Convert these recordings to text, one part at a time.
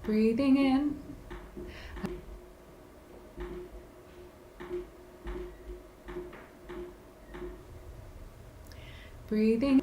Breathing in. Breathing.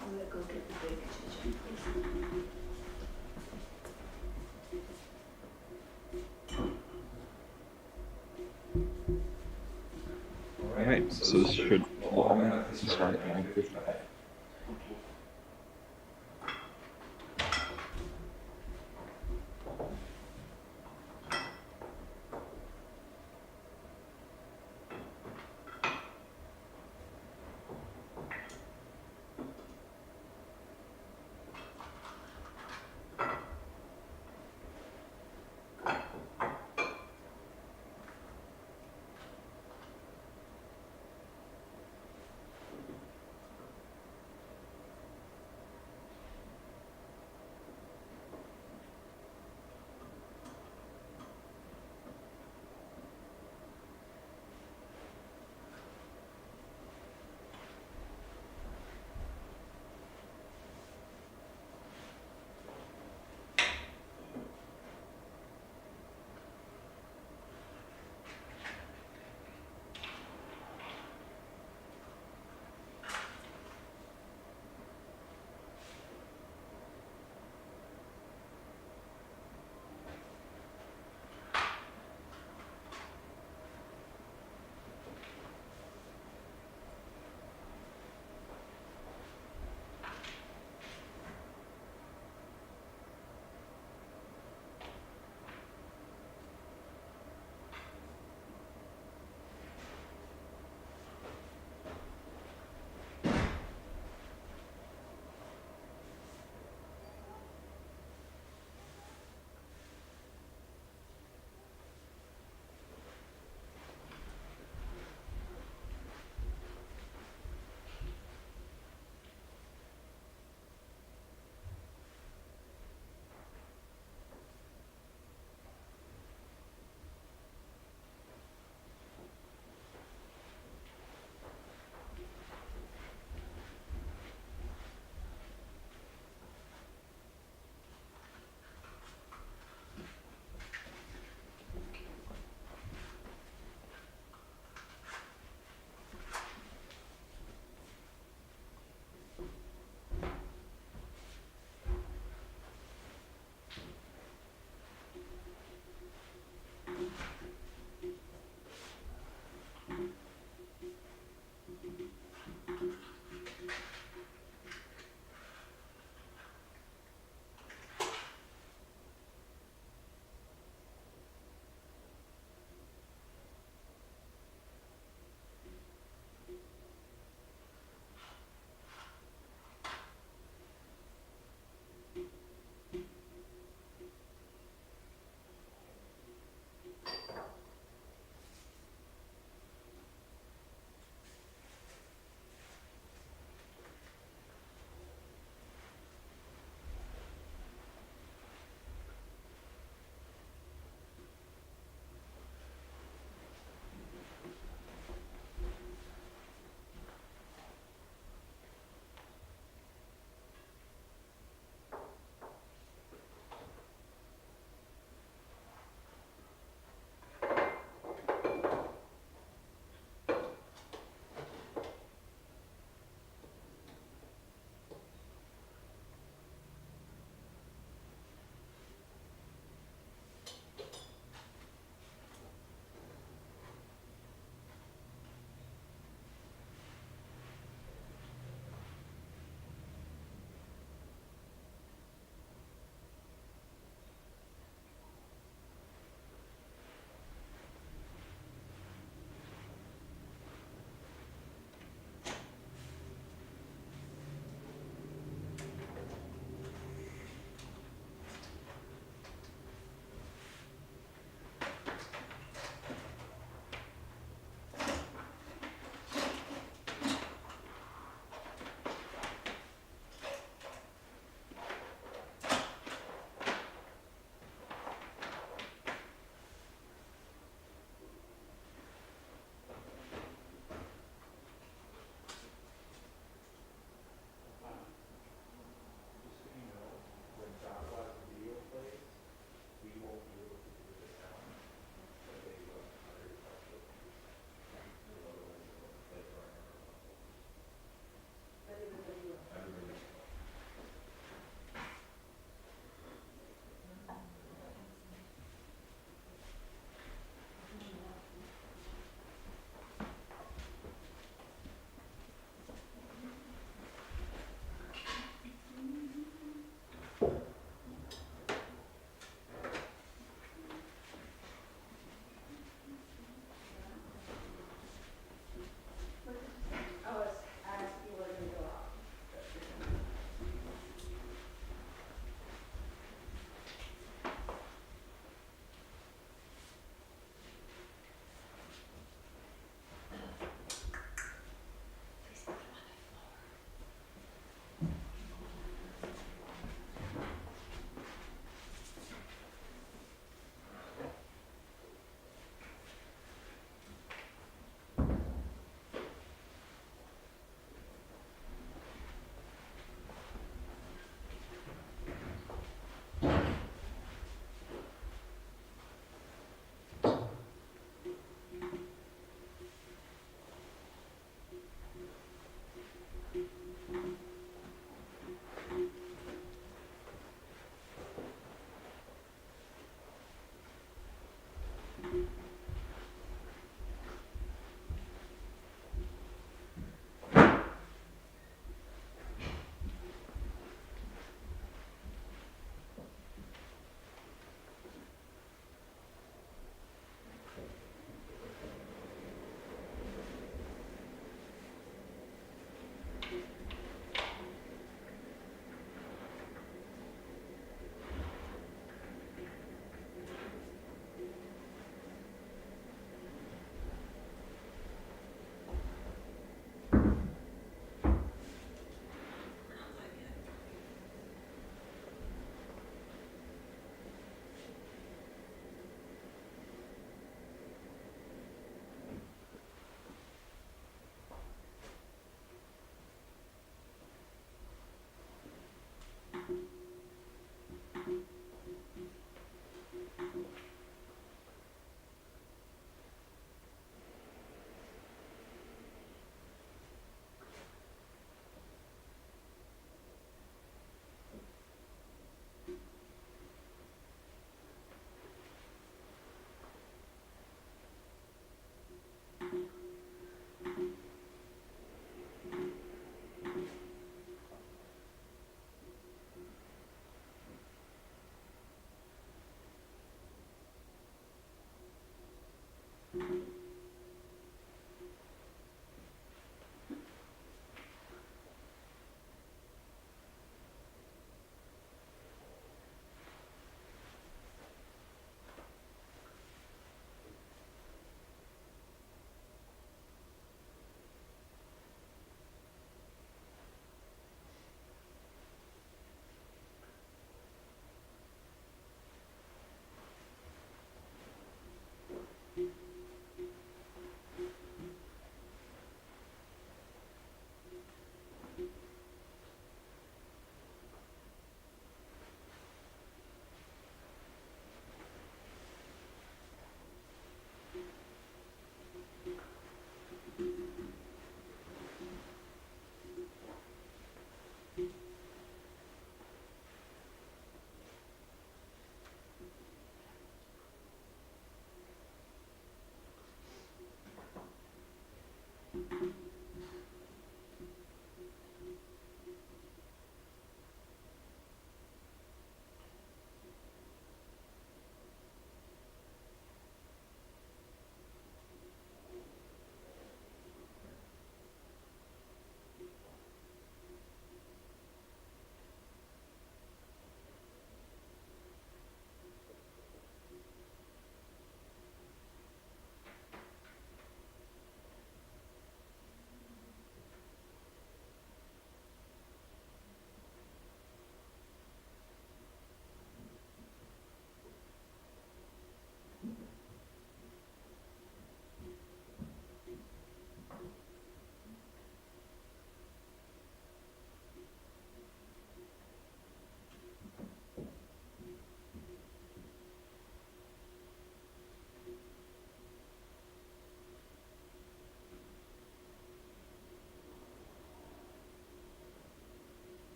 I'm gonna go get the big kitchen, please. Alright, so this should automatically start at 9:55.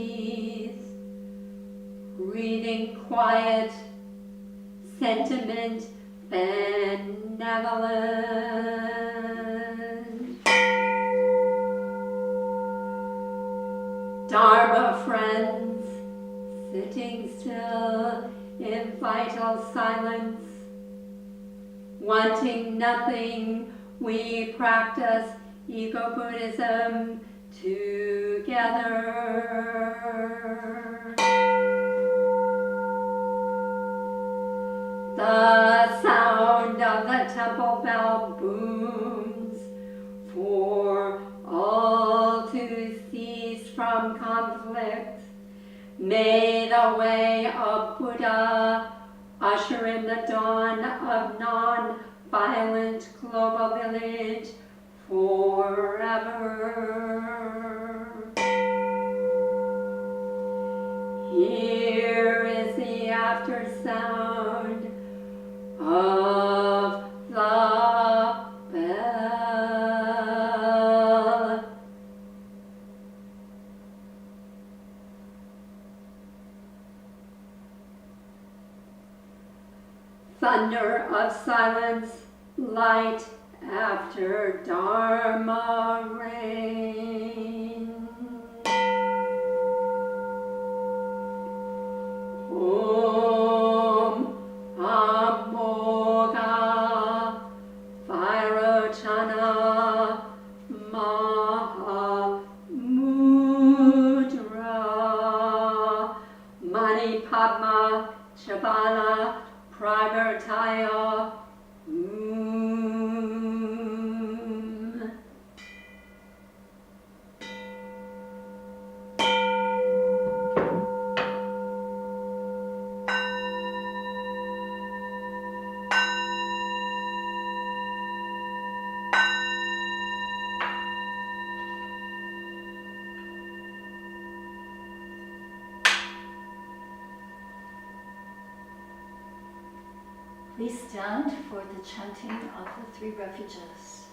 breathe, breathing quiet, sentiment, benevolent. Dharma friends, sitting still in vital silence, wanting nothing, we practice Eco-Buddhism together. The sound of the temple bell booms for all to cease from conflict. May the way of Buddha usher in the dawn of non-violent global village forever. Here is the after sound of the bell. Thunder of silence, light after Dharma rain. Om Amboga Vairochana Maha Mudra Mani Padma Chavala Pravartaya Please stand for the chanting of the three refuges.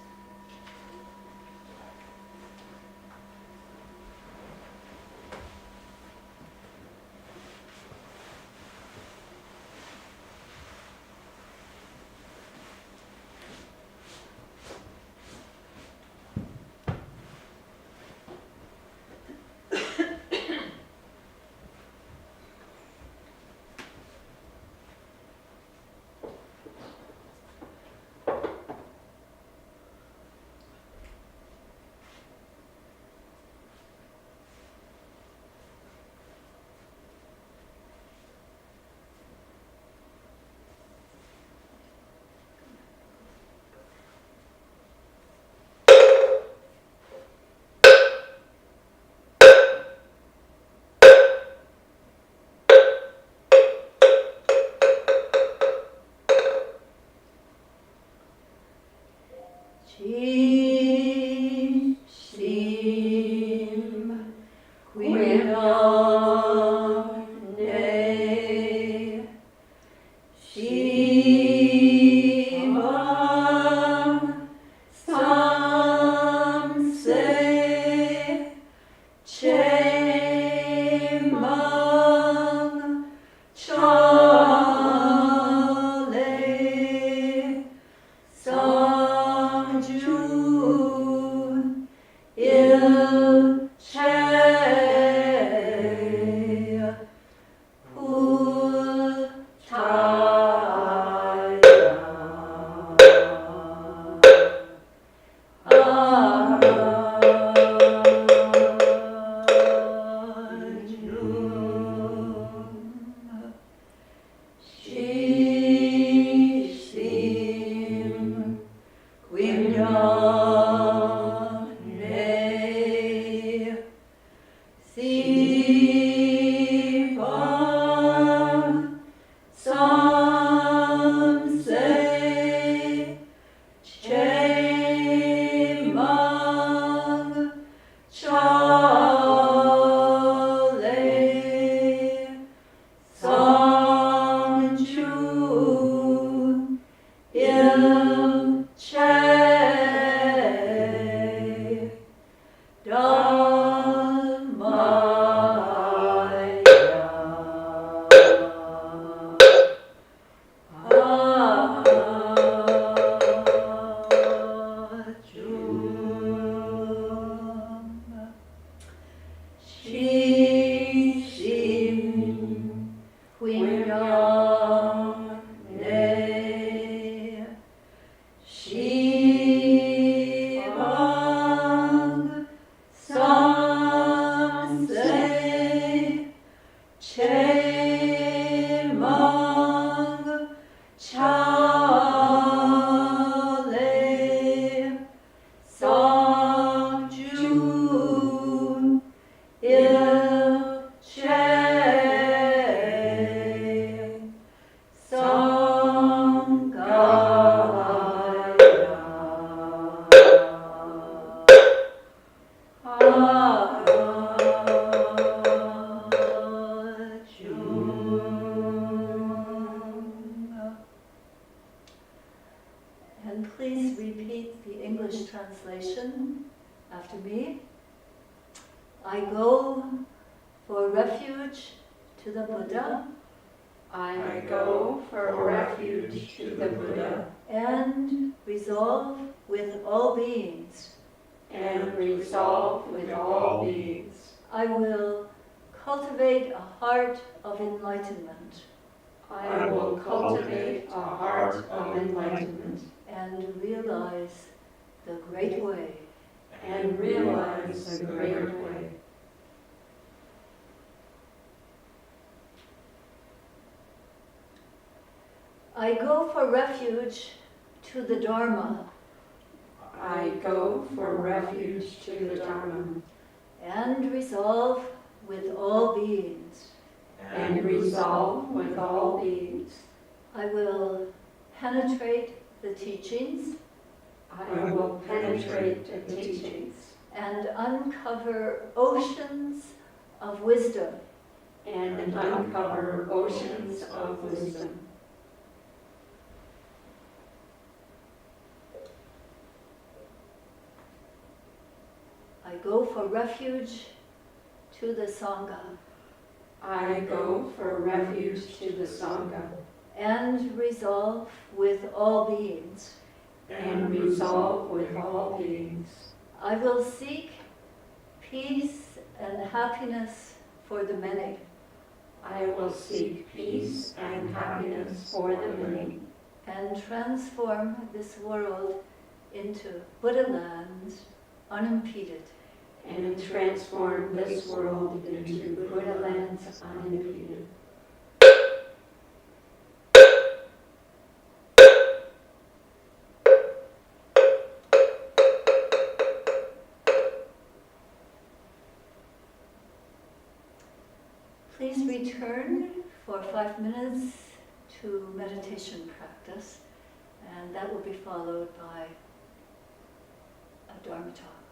refuge to the Buddha I go for refuge to the Buddha and resolve with all beings. and resolve with all beings. I will cultivate a heart of enlightenment I will cultivate a heart of enlightenment and realize the great way. and realize the great way. I go for refuge to the Dharma I go for refuge to the Dharma and resolve with all beings. and resolve with all beings. I will penetrate the teachings I will penetrate the teachings and uncover oceans of wisdom. and uncover oceans of wisdom. I go for refuge to the Sangha I go for refuge to the Sangha and resolve with all beings. and resolve with all beings. I will seek peace and happiness for the many I will seek peace and happiness for the many and transform this world into Buddha land unimpeded. and transform this world into Buddha lands unimpeded. Please return for 5 minutes to meditation practice, and that will be followed by a Dharma talk.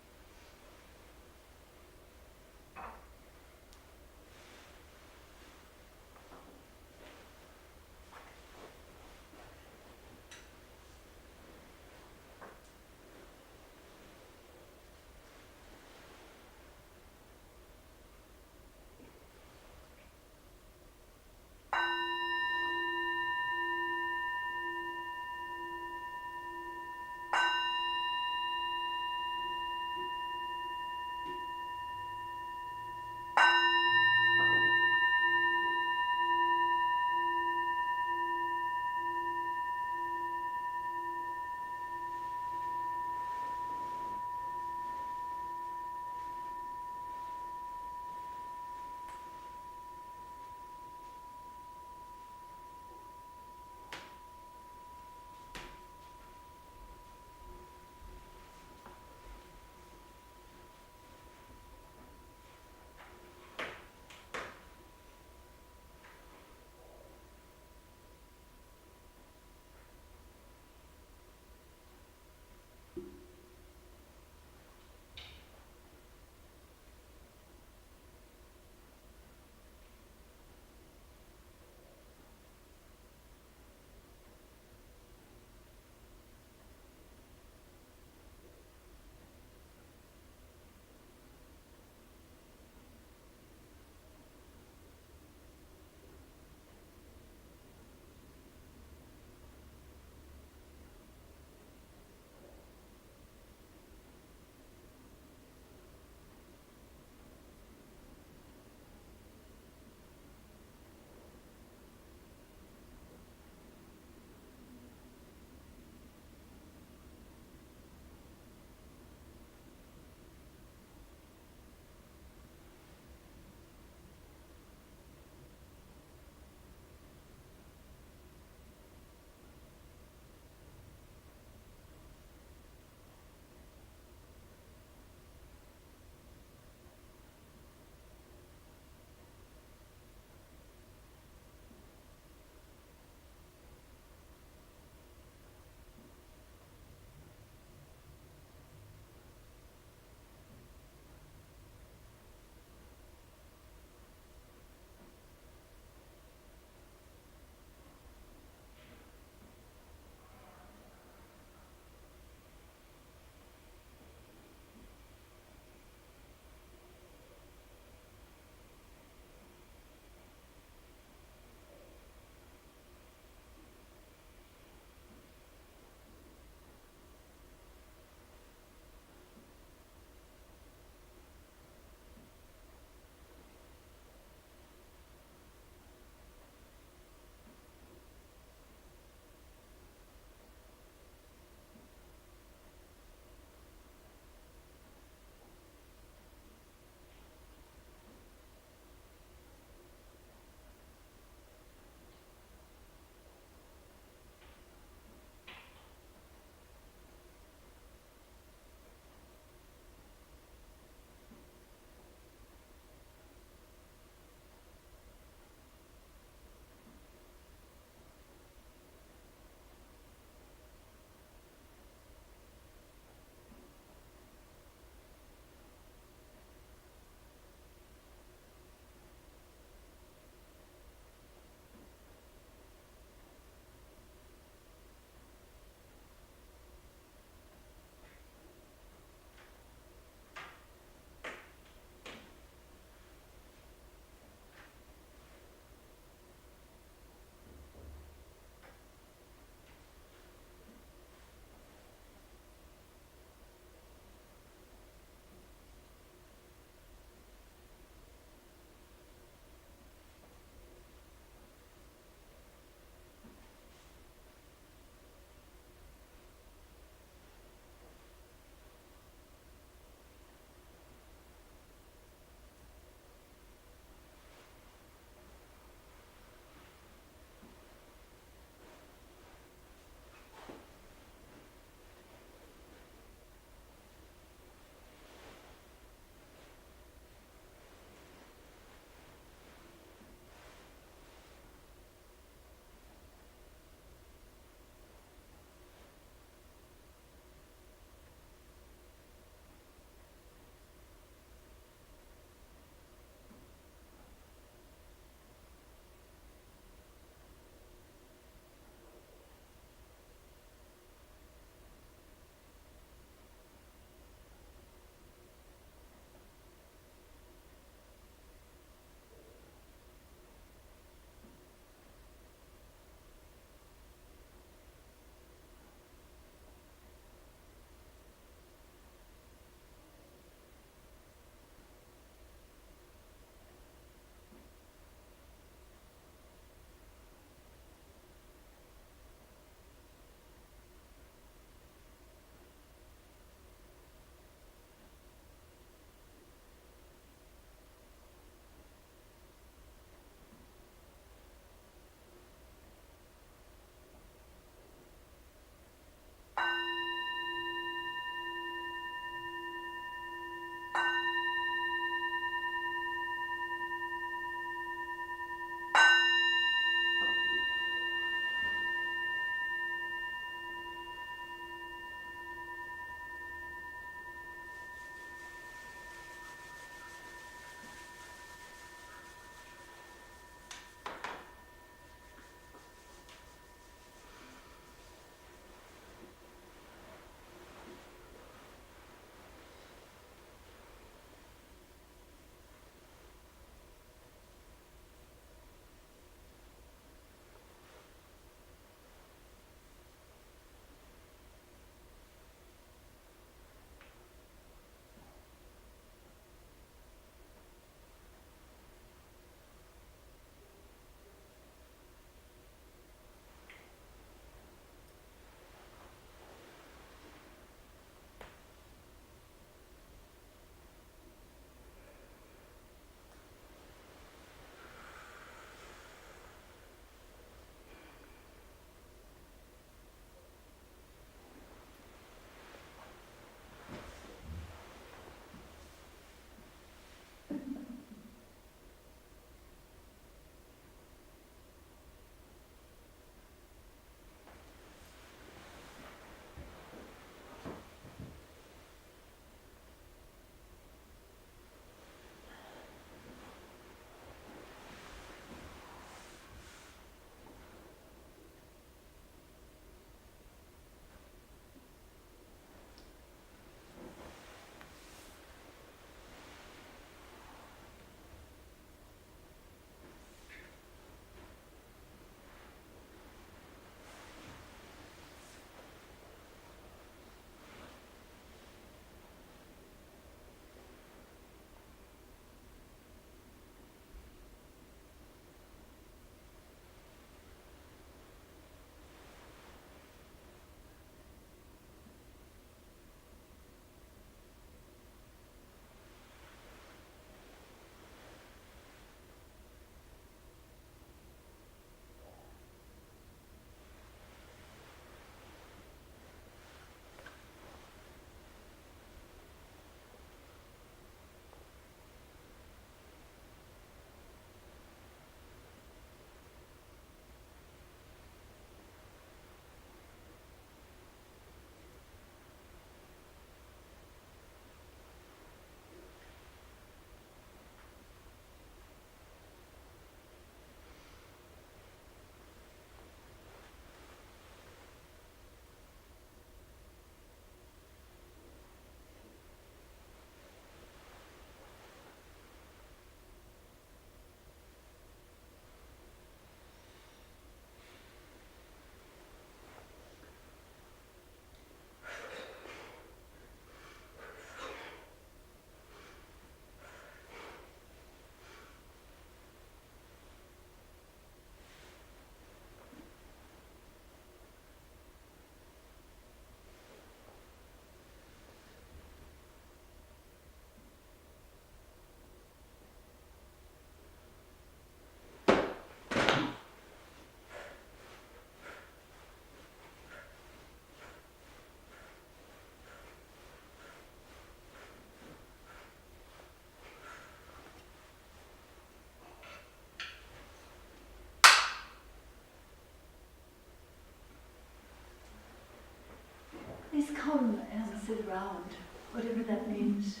sit around, whatever that means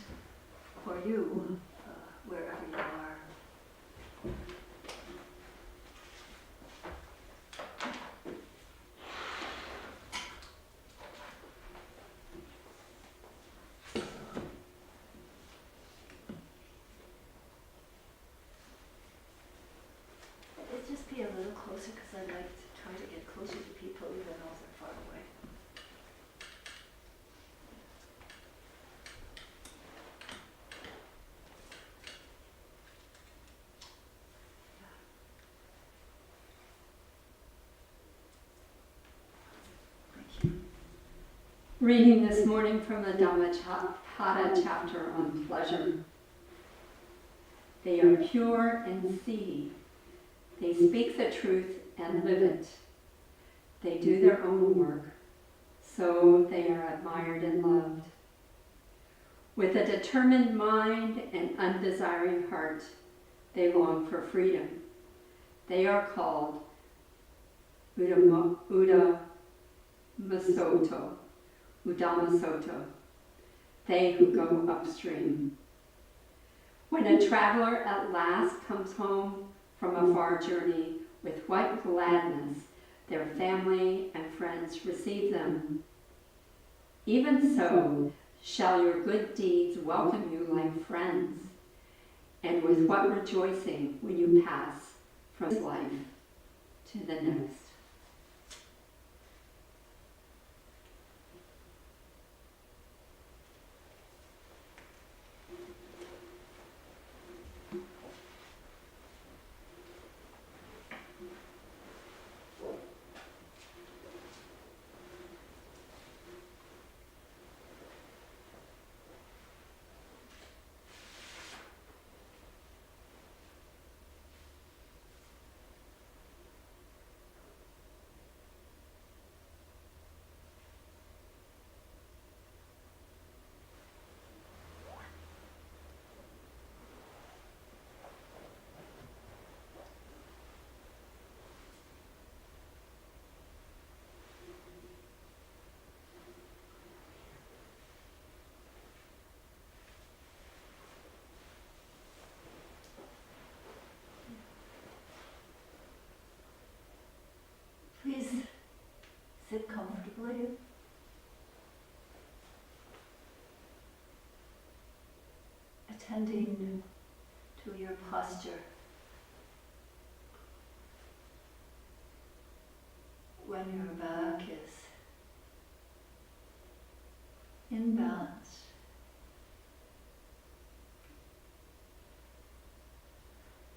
for you, wherever you are. Just be a little closer, because I like to try to get closer to people even though they're far away. Thank you. Reading this morning from the Dhamma chapter on pleasure. They are pure and see. They speak the truth and live it. They do their own work, so they are admired and loved. With a determined mind and undesiring heart, they long for freedom. They are called Udamasoto, they who go upstream. When a traveler at last comes home from a far journey, with what gladness their family and friends receive them. Even so shall your good deeds welcome you like friends, and with what rejoicing when you pass from this life to the next. Please sit comfortably. Attending to your posture. When your back is in balance,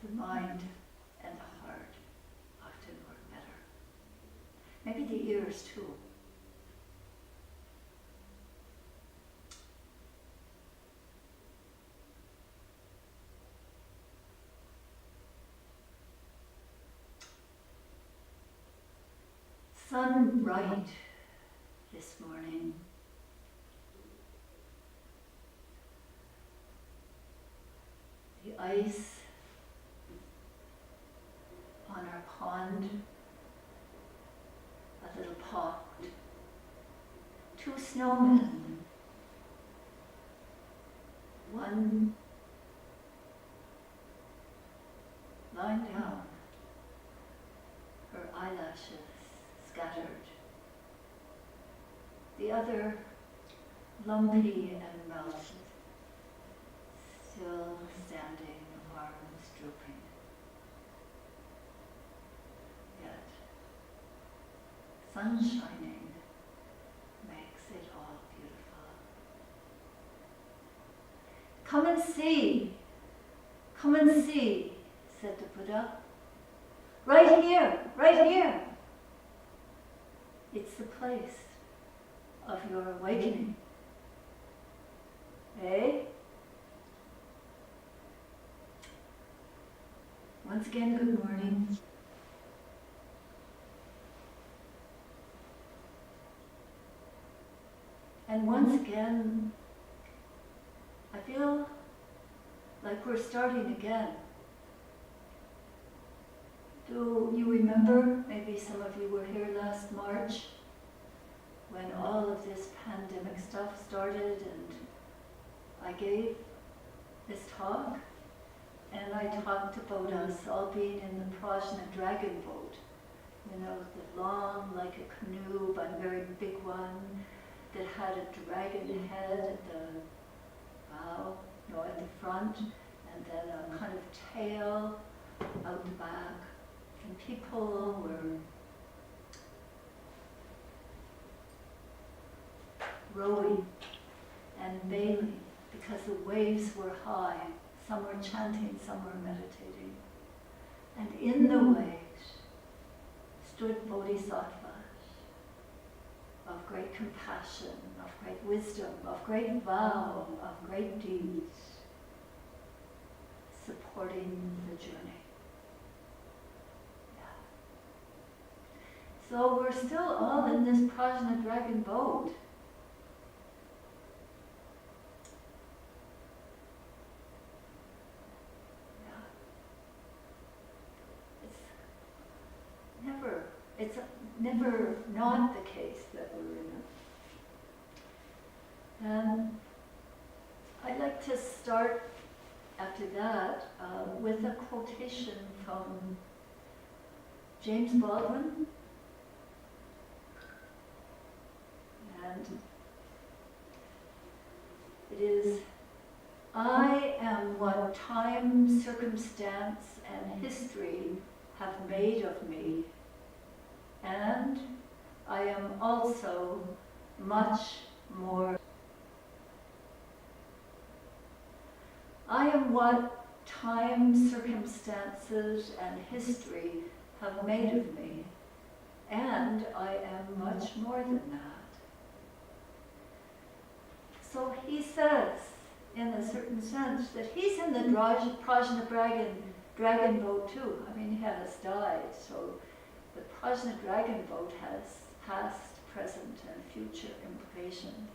the mind and the heart often work better. Maybe the ears too. Sun bright this morning. The ice on our pond, a little popped. 2 snowmen. One lying down, her eyelashes scattered. The other lumpy and melted, still standing, arms drooping. Yet, sun shining makes it all beautiful. Come and see, said the Buddha. Right here, right here. It's the place of your awakening. Eh? Once again, good morning. And once again, I feel like we're starting again. Do you remember, maybe some of you were here last March, when all of this pandemic stuff started, and I gave this talk, and I talked about us all being in the Prajna dragon boat. You know, the long, like a canoe, but very big one, that had a dragon head at the bow, no, at the front, and then a kind of tail out the back. And people were rowing and bailing because the waves were high. Some were chanting, some were meditating. And in the waves stood bodhisattvas of great compassion, of great wisdom, of great vow, of great deeds, supporting the journey. Yeah. So we're still all in this Prajna dragon boat. It's never not the case that we're in it. And I'd like to start after that with a quotation from James Baldwin. And it is, "I am what time, circumstance, and history have made of me, and I am also much more. I am what time, circumstances, and history have made of me, and I am much more than that." So he says, in a certain sense, that he's in the Prajna dragon boat too. I mean, he has died, so the Prajna dragon boat has past, present, and future implications.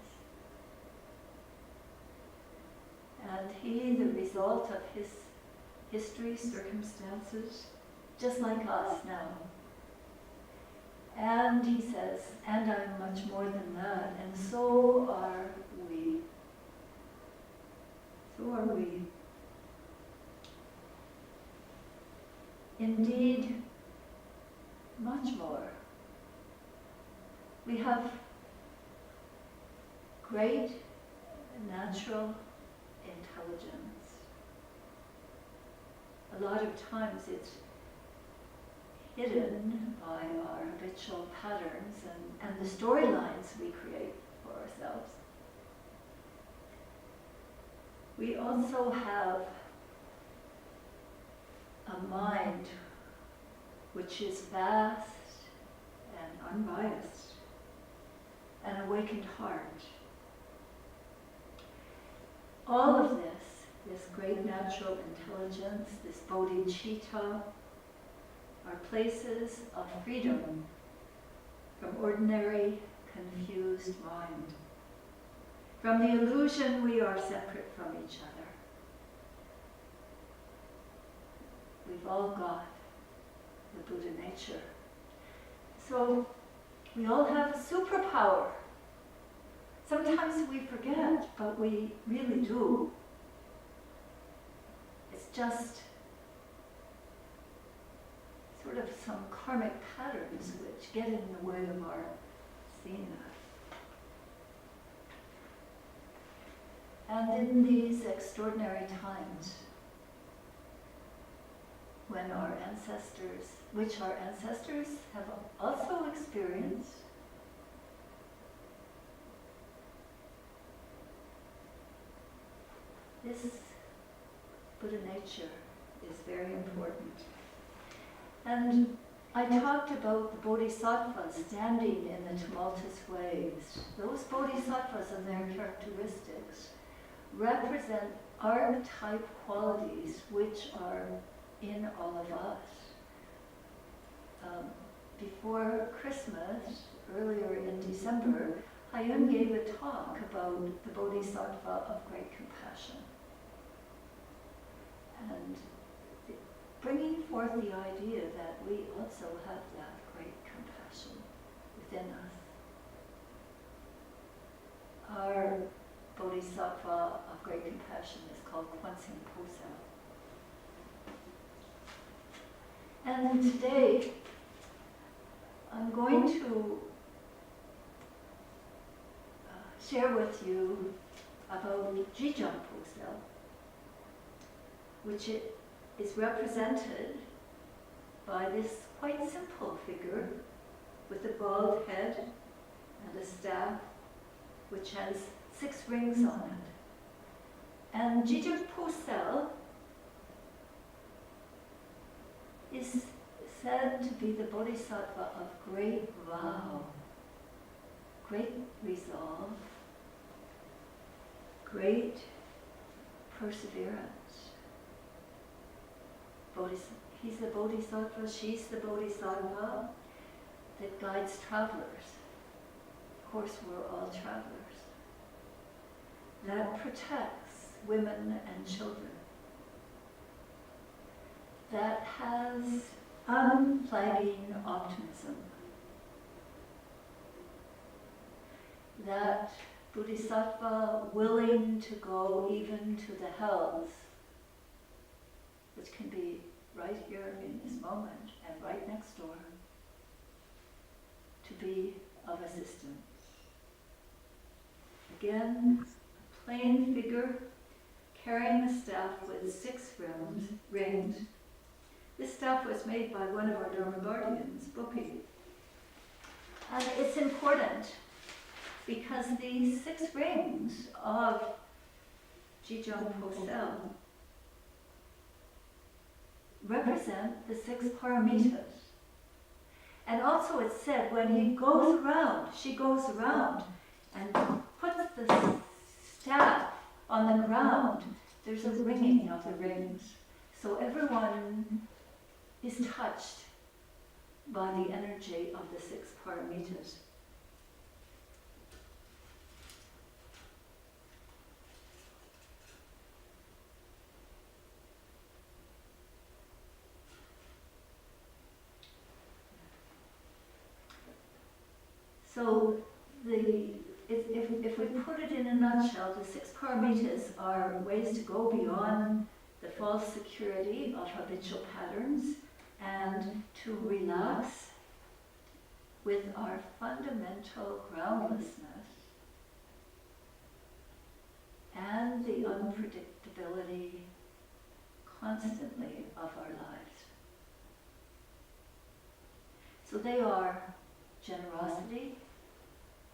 And he, the result of his history, circumstances, just like us now. And he says, and I'm much more than that, and so are we. So are we. Indeed, much more. We have great natural intelligence. A lot of times it's hidden by our habitual patterns and the storylines we create for ourselves. We also have a mind which is vast and unbiased, an awakened heart. All of this great natural intelligence, this bodhicitta, are places of freedom from ordinary, confused mind, from the illusion we are separate from each other. We've all got the Buddha nature. So we all have a superpower. Sometimes we forget, but we really do. It's just sort of some karmic patterns which get in the way of our seeing that. And in these extraordinary times, when our ancestors, which our ancestors have also experienced, this Buddha nature is very important. And I talked about the bodhisattvas standing in the tumultuous waves. Those bodhisattvas and their characteristics represent archetype qualities which are in all of us. Before Christmas, earlier in December, Hayun gave a talk about the bodhisattva of great compassion. And bringing forth the idea that we also have that great compassion within us. our Bodhisattva of great compassion is called Kwansin Posel. And today, I'm going to share with you about Jijang Posel, which is represented by this quite simple figure with a bald head and a staff which has 6 rings on it. And Jijang Posel is said to be the Bodhisattva of great vow, great resolve, great perseverance. He's the Bodhisattva, she's the Bodhisattva that guides travelers. Of course, we're all travelers. That protects women and children. That has unflagging optimism. That Bodhisattva willing to go even to the hells, which can be right here in this moment and right next door, to be of assistance. Again, a plain figure carrying a staff with 6 rings. This staff was made by one of our Dharma guardians, Bupi. And it's important because these 6 rings of Jijang Posel represent the 6 paramitas. And also it's said when he goes around, she goes around and puts the staff on the ground, there's a ringing of the rings. So everyone is touched by the energy of the 6 paramitas. So if we put it in a nutshell, the 6 paramitas are ways to go beyond the false security of habitual patterns and to relax with our fundamental groundlessness and the unpredictability constantly of our lives. So they are generosity,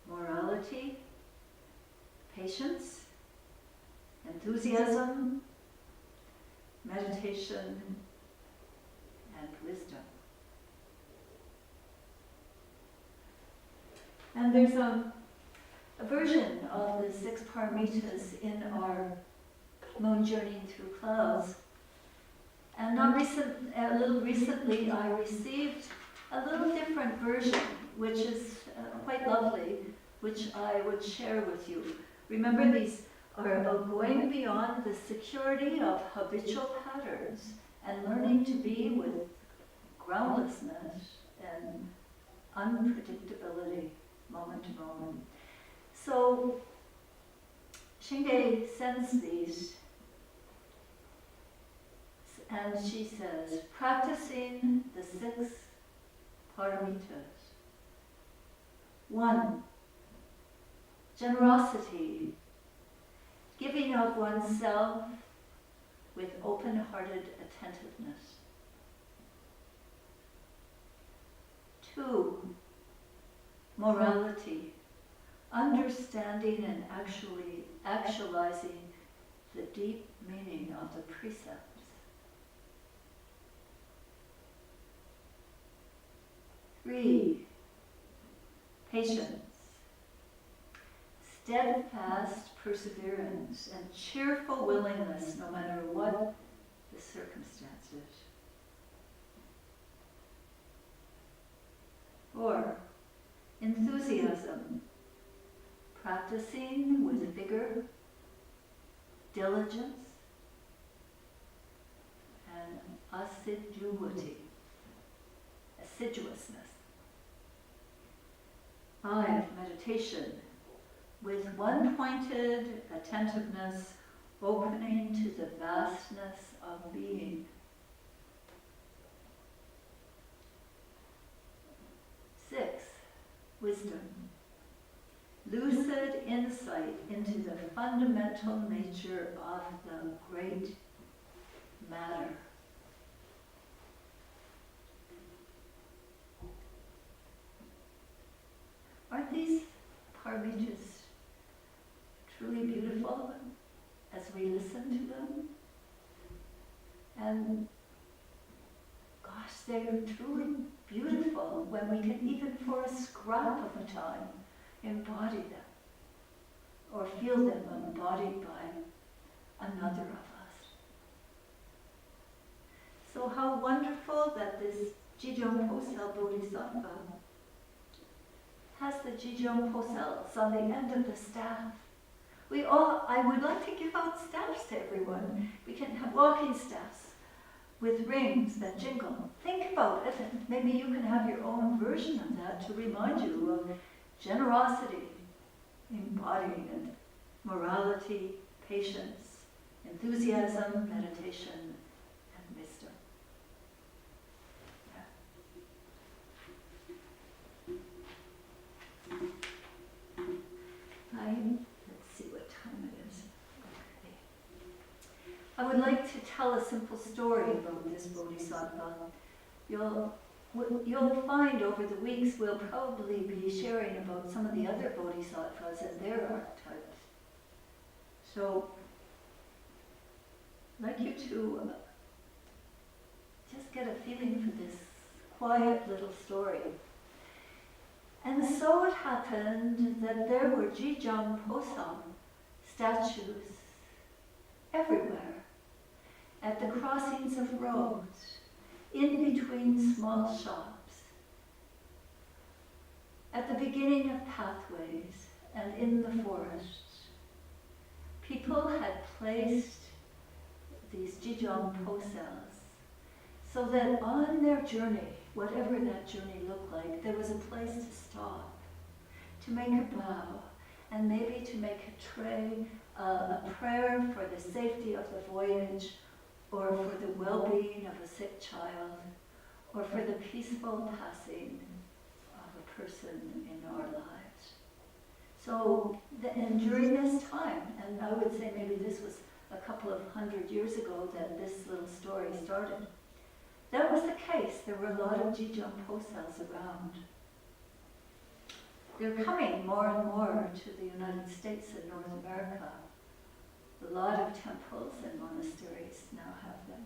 morality, patience, enthusiasm, meditation, and wisdom. And there's a version of the 6 paramitas in our Moon Journeying Through Clouds. And a little recently I received a little different version, which is quite lovely, which I would share with you. Remember, these are about going beyond the security of habitual patterns and learning to be with groundlessness and unpredictability moment to moment. So Shingde sends these, and she says, practicing the 6 paramitas. 1, generosity, giving of oneself with open-hearted attentiveness. 2, morality, understanding and actualizing the deep meaning of the precepts. 3, patience, steadfast perseverance and cheerful willingness no matter what the circumstances. 4, enthusiasm, practicing with vigor, diligence, and assiduousness. 5, meditation, with one-pointed attentiveness opening to the vastness of being. 6, wisdom. Lucid insight into the fundamental nature of the great matter. Aren't these paramitas truly beautiful as we listen to them? And gosh, they're truly beautiful when we can, even for a scrap of a time, embody them or feel them embodied by another of us. So how wonderful that this Jijong Posel Bodhisattva has the Jijong Posels on the end of the staff. I would like to give out staffs to everyone. We can have walking staffs with rings that jingle. Think about it, and maybe you can have your own version of that to remind you of generosity, embodiment, morality, patience, enthusiasm, meditation, and wisdom. Let's see what time it is. Okay. I would like to tell a simple story about this Bodhisattva. You'll find over the weeks we'll probably be sharing about some of the other Bodhisattvas and their archetypes. So, I'd like you to just get a feeling for this quiet little story. And so it happened that there were Jijong Posel statues everywhere, at the crossings of roads, in between small shops, at the beginning of pathways, and in the forests. People had placed these Jijong Posels so that on their journey, whatever that journey looked like, there was a place to stop, to make a bow, and maybe to make a prayer for the safety of the voyage, or for the well-being of a sick child, or for the peaceful passing of a person in our lives. So, and during this time, and I would say maybe this was a couple of 100 years ago that this little story started, that was the case. There were a lot of Jijong Posels around. They're coming more and more to the United States and North America. A lot of temples and monasteries now have them.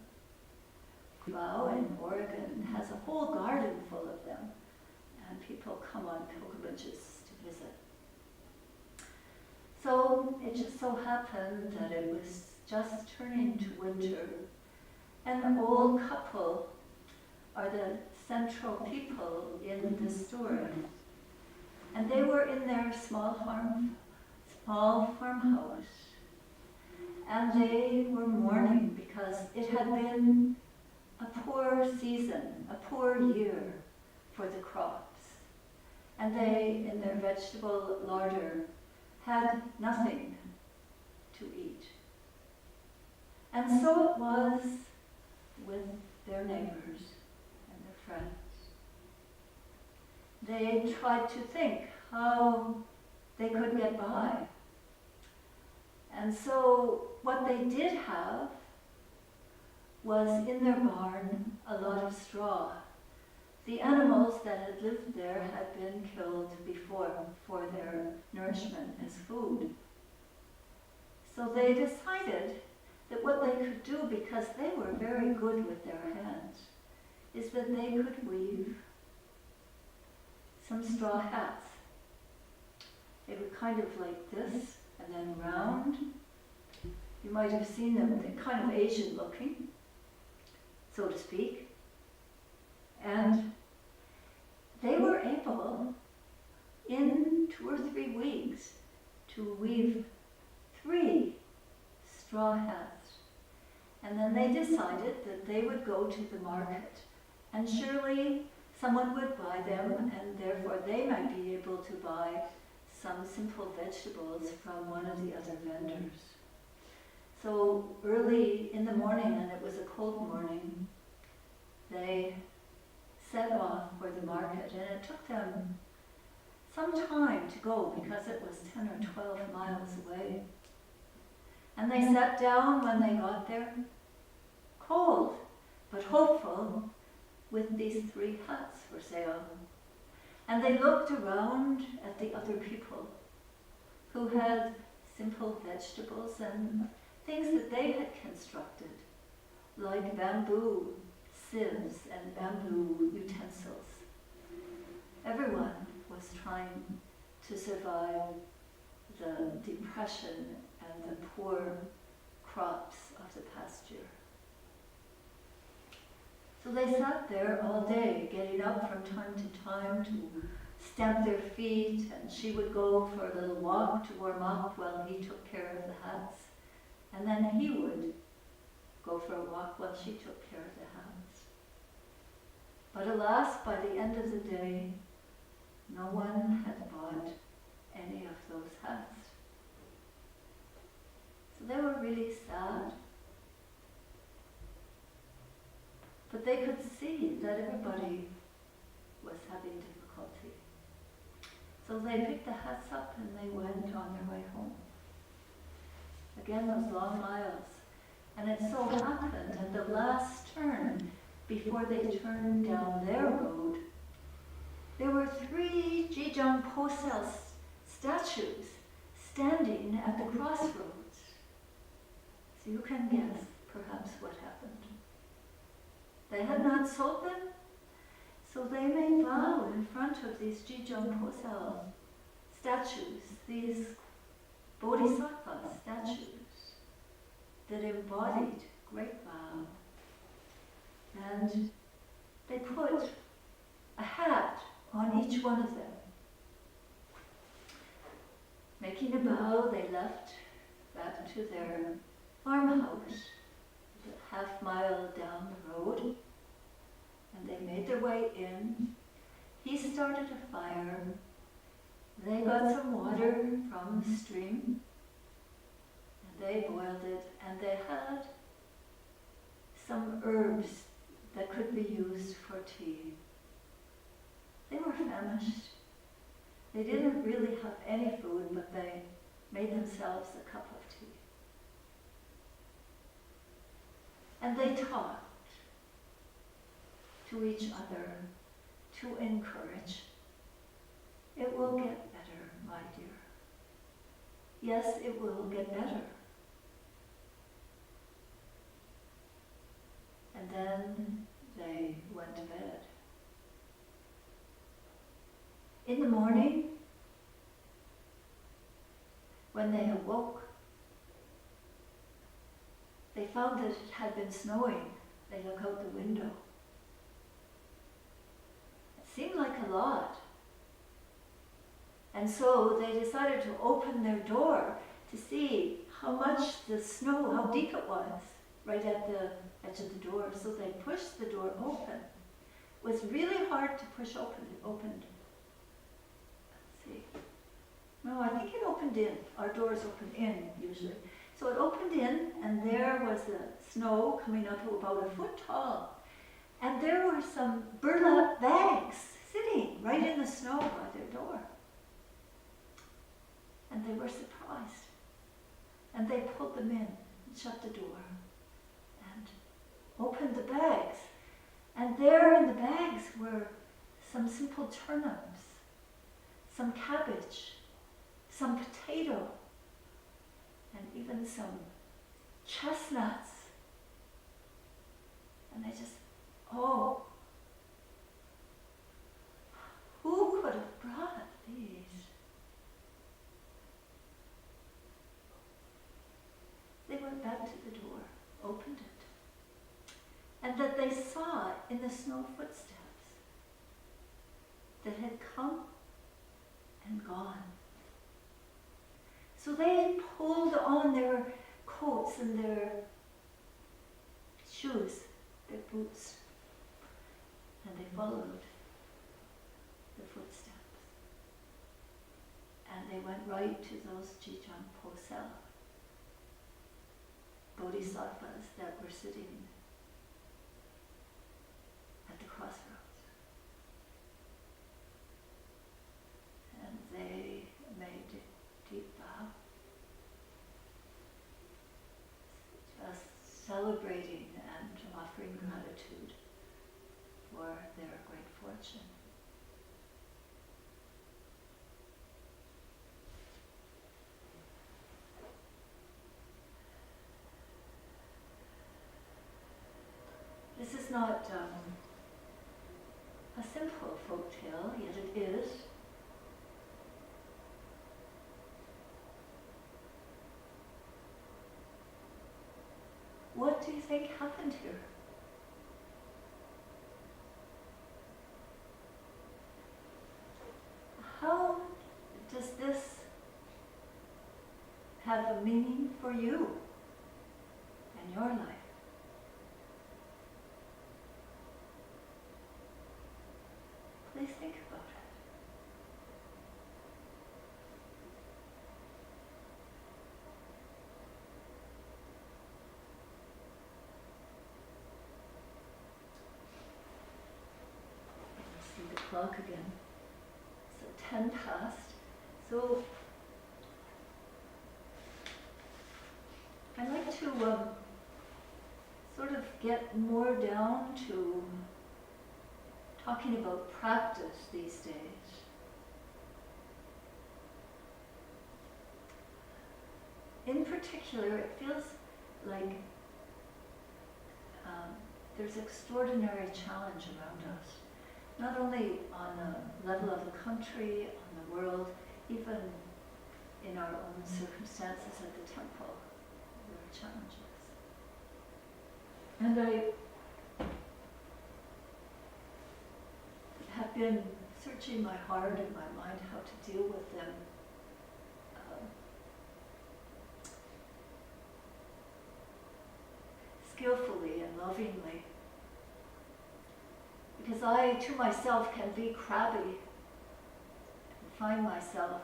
Wow, in Oregon has a whole garden full of them, and people come on pilgrimages to visit. So it just so happened that it was just turning to winter, and the old couple are the central people in this story. And they were in their small farmhouse. And they were mourning because it had been a poor season, a poor year for the crops. And they, in their vegetable larder, had nothing to eat. And so it was with their neighbors and their friends. They tried to think how they could get by. And so what they did have was in their barn a lot of straw. The animals that had lived there had been killed before for their nourishment as food. So they decided that what they could do, because they were very good with their hands, is that they could weave some straw hats. They were kind of like this, and then round. You might have seen them, they're kind of Asian looking, so to speak. And they were able, in 2 or 3 weeks, to weave 3 straw hats. And then they decided that they would go to the market, and surely someone would buy them, and therefore they might be able to buy some simple vegetables from one of the other vendors. So early in the morning, and it was a cold morning, they set off for the market, and it took them some time to go because it was 10 or 12 miles away. And they sat down when they got there, cold but hopeful, with these 3 huts for sale. And they looked around at the other people who had simple vegetables and things that they had constructed, like bamboo sieves and bamboo utensils. Everyone was trying to survive the depression and the poor crops of the past year. So they sat there all day, getting up from time to time to stamp their feet, and she would go for a little walk to warm up while he took care of the huts. And then he would go for a walk while she took care of the huts. But alas, by the end of the day, no one had bought any of those huts. So they were really sad. But they could see that everybody was having difficulty. So they picked the huts up and they went on their way home. Again, those long miles. And it so happened at the last turn, before they turned down their road, there were 3 Jijang Posel statues standing at the crossroads. So you can guess perhaps what happened. They had not sold them, so they made vow in front of these Jijang Posel statues, these bodhisattva statues that embodied great vow. And they put a hat on each one of them. Making a vow, they left back to their farmhouse, a half-mile down the road, and they made their way in. He started a fire. They got some water from the stream, and they boiled it, and they had some herbs that could be used for tea. They were famished. They didn't really have any food, but they made themselves a cup of tea. And they talked to each other to encourage. It will get better, my dear. Yes, it will get better. And then they went to bed. In the morning, when they awoke, they found that it had been snowing. They look out the window. It seemed like a lot. And so they decided to open their door to see how much the snow, how deep it was, right at the edge of the door. So they pushed the door open. It was really hard to push open. It opened. Let's see. No, I think it opened in. Our doors open in, usually. So it opened in, and there was the snow coming up to about a foot tall. And there were some burlap bags sitting right in the snow by their door. And they were surprised. And they pulled them in and shut the door and opened the bags. And there in the bags were some simple turnips, some cabbage, some potato, and even some chestnuts. And they just, oh, who could have brought these? They went back to the door, opened it, and that they saw in the snow footsteps that had come and gone. So they pulled on their coats and their shoes, their boots, and they followed the footsteps. And they went right to those Jijang Posel, bodhisattvas that were sitting at the crossroads. And they made a deep vow, just celebrating and offering gratitude for their great fortune. This is not a simple folk tale, yet it is. What do you think happened here? How does this have a meaning for you and your life? Please think about it. See the clock again. So 10 past. So I'd like to sort of get more down to talking about practice these days. In particular, it feels like there's extraordinary challenge around us, not only on the level of the country, on the world, even in our own circumstances at the temple, there are challenges. And I have been searching my heart and my mind how to deal with them. Skillfully and lovingly. Because I, to myself, can be crabby and find myself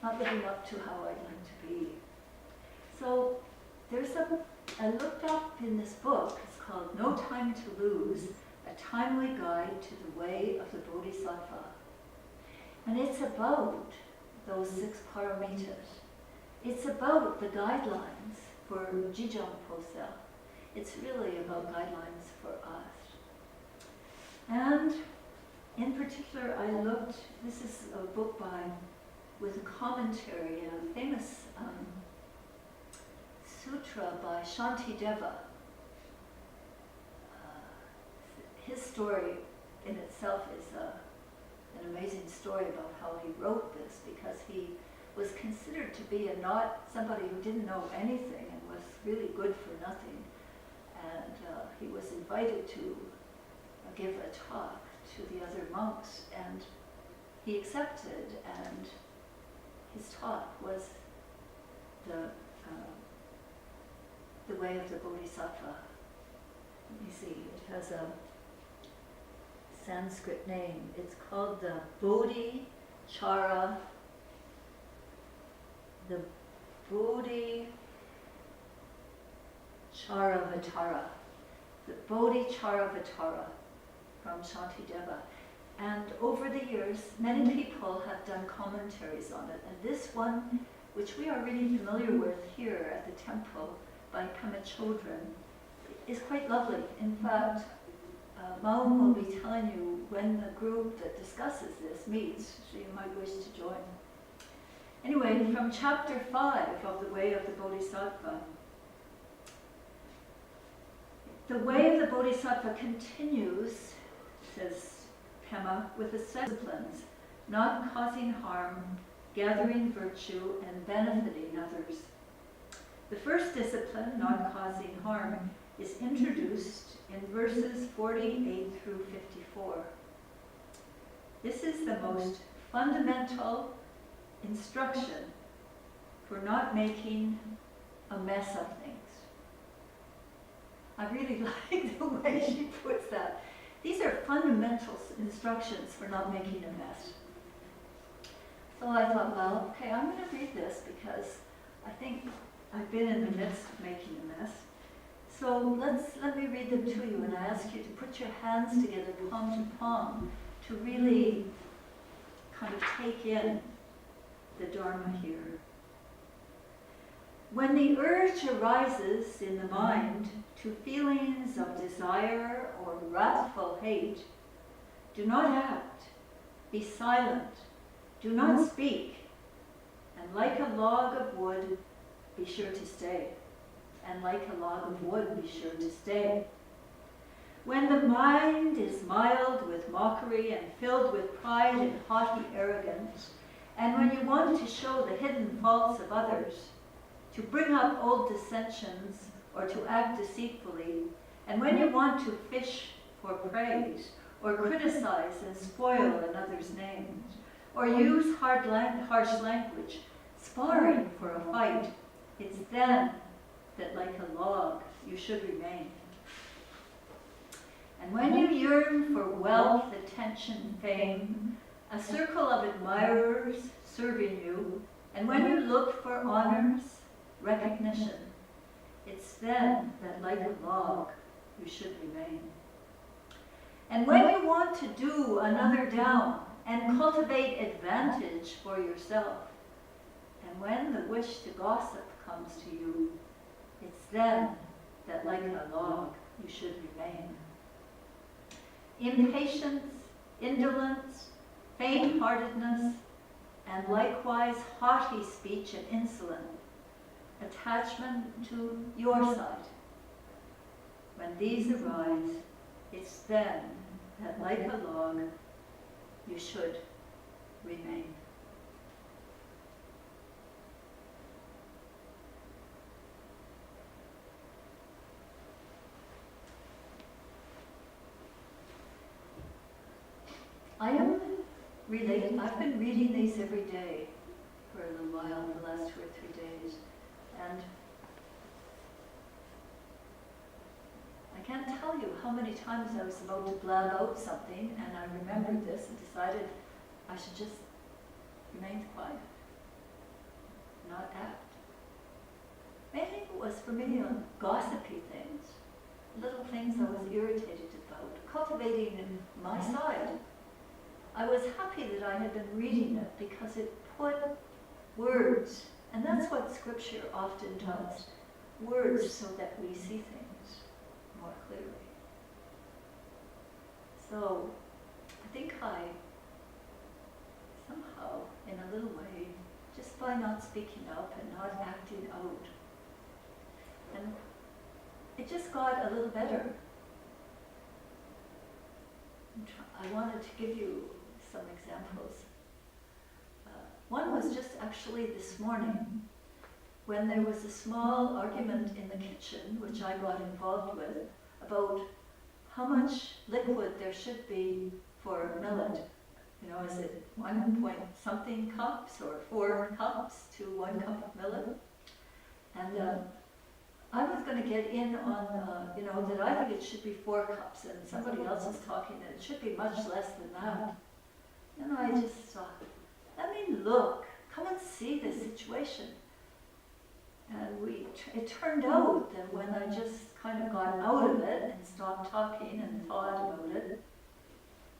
not living up to how I'd like to be. So I looked up in this book, it's called No Time to Lose, A Timely Guide to the Way of the Bodhisattva. And it's about those 6 paramitas. It's about the guidelines for Jijang Posel. It's really about guidelines for us. And in particular, I looked, this is a book with a commentary, a famous sutra by Shantideva. His story in itself is an amazing story about how he wrote this, because he was considered to be somebody who didn't know anything and was really good for nothing. And he was invited to give a talk to the other monks, and he accepted, and his talk was the way of the Bodhisattva. Let me see, it has a Sanskrit name. It's called the Bodhichara. The Bodhicharavatara. The Bodhicharavatara from Shantideva. And over the years, many people have done commentaries on it. And this one, which we are really familiar with here at the temple by Pema Chodron, is quite lovely. In fact, Maum will be telling you when the group that discusses this meets, so you might wish to join. Anyway, from chapter 5 of The Way of the Bodhisattva. The way of the Bodhisattva continues, says Pema, with the disciplines, not causing harm, gathering virtue, and benefiting others. The first discipline, not causing harm, is introduced in verses 48 through 54. This is the most fundamental instruction for not making a mess of things. I really like the way she puts that. These are fundamental instructions for not making a mess. So I thought, well, okay, I'm going to read this because I think I've been in the midst of making a mess. So let me read them to you, and I ask you to put your hands together, palm to palm, to really kind of take in the Dharma here. When the urge arises in the mind to feelings of desire or wrathful hate, do not act, be silent, do not speak, and like a log of wood, be sure to stay. And like a log of wood, be sure to stay. When the mind is mild with mockery and filled with pride and haughty arrogance, and when you want to show the hidden faults of others, to bring up old dissensions, or to act deceitfully, and when you want to fish for praise, or criticize and spoil another's name, or use harsh language, sparring for a fight, it's then that like a log you should remain. And when you yearn for wealth, attention, fame, a circle of admirers serving you, and when you look for honors, recognition, it's then that like a log you should remain. And when you want to do another down and cultivate advantage for yourself, and when the wish to gossip comes to you, it's then that like a log you should remain. Impatience, indolence, faint-heartedness, and likewise haughty speech and insolent, attachment to your side. When these arise, it's then that like a log you should remain. I've been reading these every day for a little while, the last 2 or 3 days, and I can't tell you how many times I was about to blab out something, and I remembered this and decided I should just remain quiet, not act. Maybe it was for me on gossipy things, little things I was irritated about, cultivating my side. I was happy that I had been reading it because it put words, and that's what Scripture often does, words so that we see things more clearly. So I think I somehow, in a little way, just by not speaking up and not acting out, and it just got a little better. I wanted to give you some examples. One was just actually this morning, when there was a small argument in the kitchen, which I got involved with, about how much liquid there should be for millet. You know, is it 1 point something cups or 4 cups to 1 cup of millet? And I was going to get in on, that I think it should be 4 cups, and somebody else is talking that it should be much less than that. And I just thought, let me look, come and see the situation. And it turned out that when I just kind of got out of it and stopped talking and thought about it,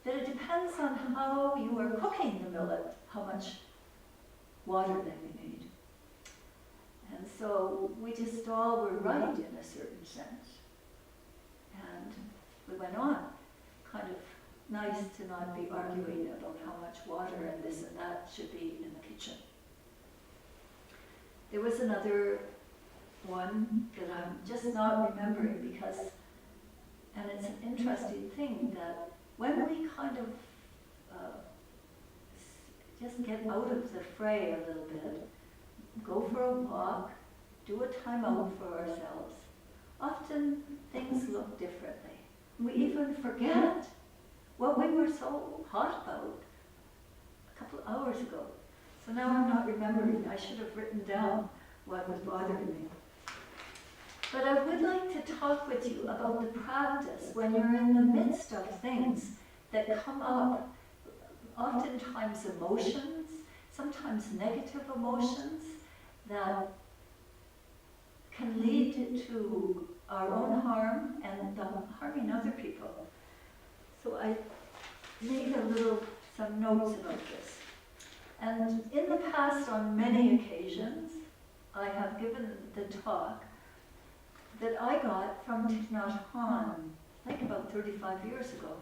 that it depends on how you are cooking the millet, how much water that you need. And so we just all were right in a certain sense. And we went on, kind of nice to not be arguing about how much water and this and that should be in the kitchen. There was another one that I'm just not remembering because, and it's an interesting thing that when we kind of just get out of the fray a little bit, go for a walk, do a time out for ourselves, often things look differently. We even forget what we were so hot about a couple of hours ago. So now I'm not remembering. I should have written down what was bothering me. But I would like to talk with you about the practice when you're in the midst of things that come up, oftentimes emotions, sometimes negative emotions that can lead to our own harm and harming other people. So I made some notes about this. And in the past, on many occasions, I have given the talk that I got from Thich Nhat Hanh, like about 35 years ago,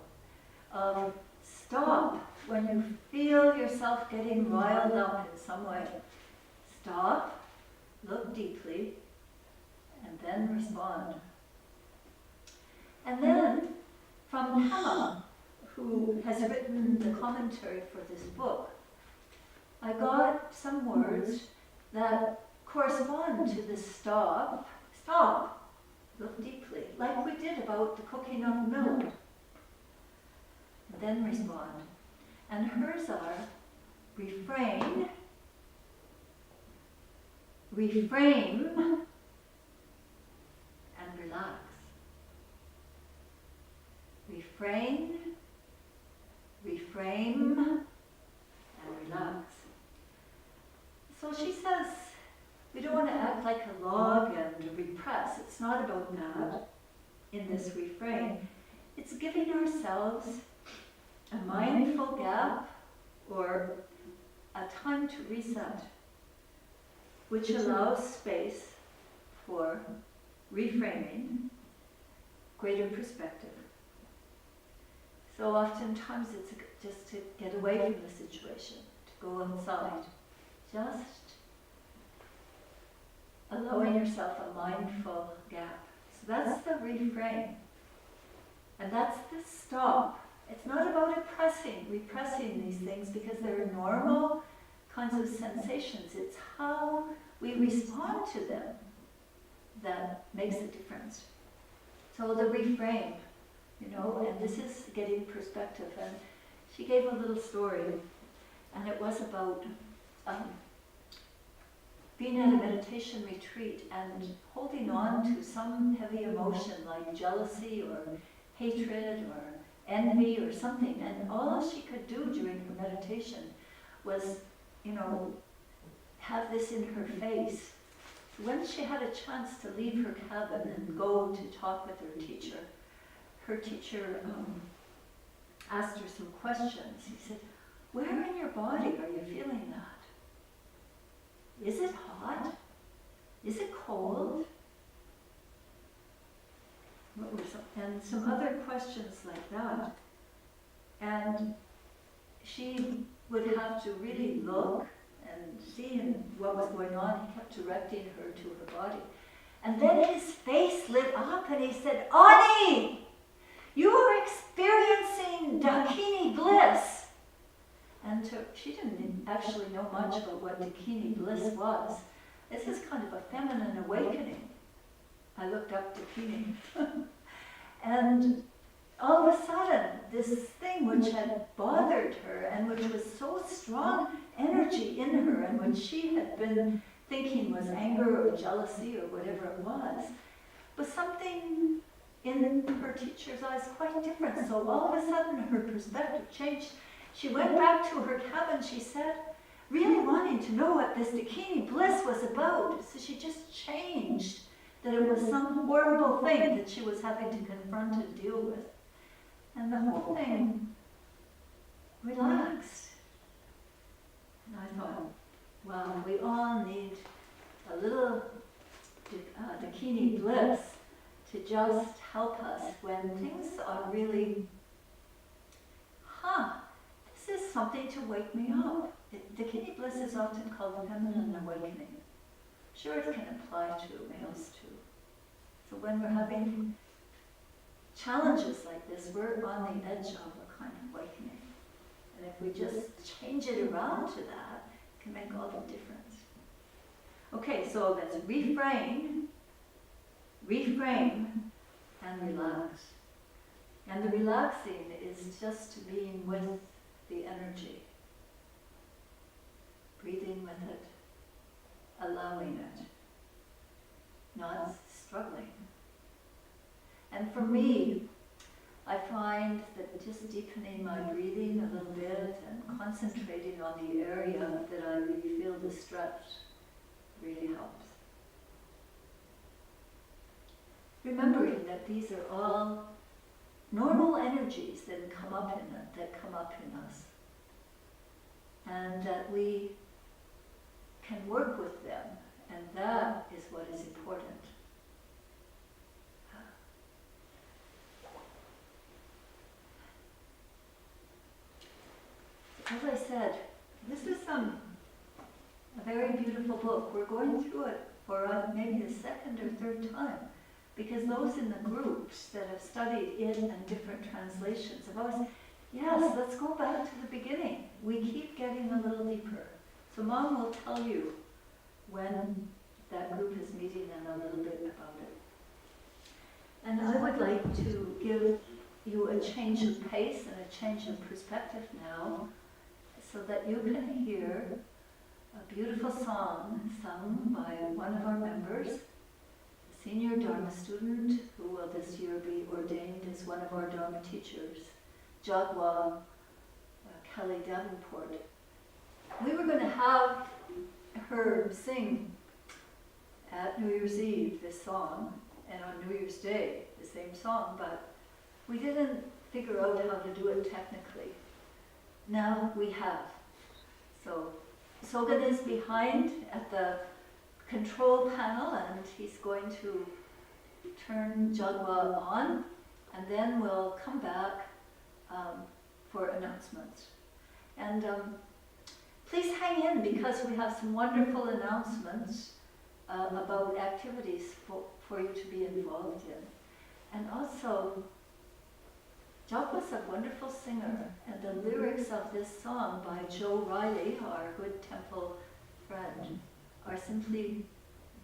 of stop when you feel yourself getting riled up in some way. Stop, look deeply, and then respond. And then, from Dharma, who has written the commentary for this book, I got some words that correspond to the stop, look deeply, like we did about the cooking of milk, and then respond. And hers are refrain, reframe, and relax. Refrain, reframe, and relax. So she says, we don't want to act like a log and repress. It's not about that in this refrain. It's giving ourselves a mindful gap or a time to reset, which allows space for reframing, greater perspective. So oftentimes it's just to get away from the situation, to go outside, just allowing yourself a mindful gap. So that's the reframe. And that's the stop. It's not about repressing these things because they're normal kinds of sensations. It's how we respond to them that makes a difference. So the reframe, and this is getting perspective. And she gave a little story, and it was about being at a meditation retreat and holding on to some heavy emotion like jealousy or hatred or envy or something. And all she could do during her meditation was, have this in her face. When she had a chance to leave her cabin and go to talk with her teacher asked her some questions. He said, where in your body are you feeling that? Is it hot? Is it cold? And some other questions like that. And she would have to really look and see what was going on. He kept directing her to her body. And then his face lit up and he said, Ani, you are experiencing Dakini bliss. And she didn't actually know much about what Dakini bliss was. This is kind of a feminine awakening. I looked up Dakini. And all of a sudden, this thing which had bothered her and which was so strong energy in her and which she had been thinking was anger or jealousy or whatever it was something in her teacher's eyes quite different. So all of a sudden, her perspective changed. She went back to her cabin, she said, really wanting to know what this Dakini bliss was about. So she just changed that it was some horrible thing that she was having to confront and deal with. And the whole thing relaxed. And I thought, wow, we all need a little Dakini bliss to just help us when things are really, this is something to wake me up. Dakini bliss is often called feminine awakening. Sure, it can apply to males too. So when we're having challenges like this, we're on the edge of a kind of awakening. And if we just change it around to that, it can make all the difference. Okay, so let's reframe, and relax. And the relaxing is just being with the energy, breathing with it, allowing it. not struggling. And for me, I find that just deepening my breathing a little bit and concentrating on the area that I really feel the stretch really helps. Remembering that these are all normal energies that come up in us, and that we can work with them, and that is what is important. As I said, this is a very beautiful book. We're going through it for maybe the second or third time, because those in the groups that have studied it and different translations have always, yes, let's go back to the beginning. We keep getting a little deeper. So Mom will tell you when that group is meeting and a little bit about it. And I would like to give you a change of pace and a change of perspective now, so that you can hear a beautiful song sung by one of our members, a senior Dharma student who will this year be ordained as one of our Dharma teachers, Jagwa Kelly Davenport. We were going to have her sing at New Year's Eve this song, and on New Year's Day the same song, but we didn't figure out how to do it technically. Now we have. So Sogan is behind at the control panel, and he's going to turn Jagwa on, and then we'll come back for announcements. And please hang in, because we have some wonderful announcements about activities for you to be involved in. And also, Jagwa's a wonderful singer, and the lyrics of this song by Joe Riley, our good temple friend, are simply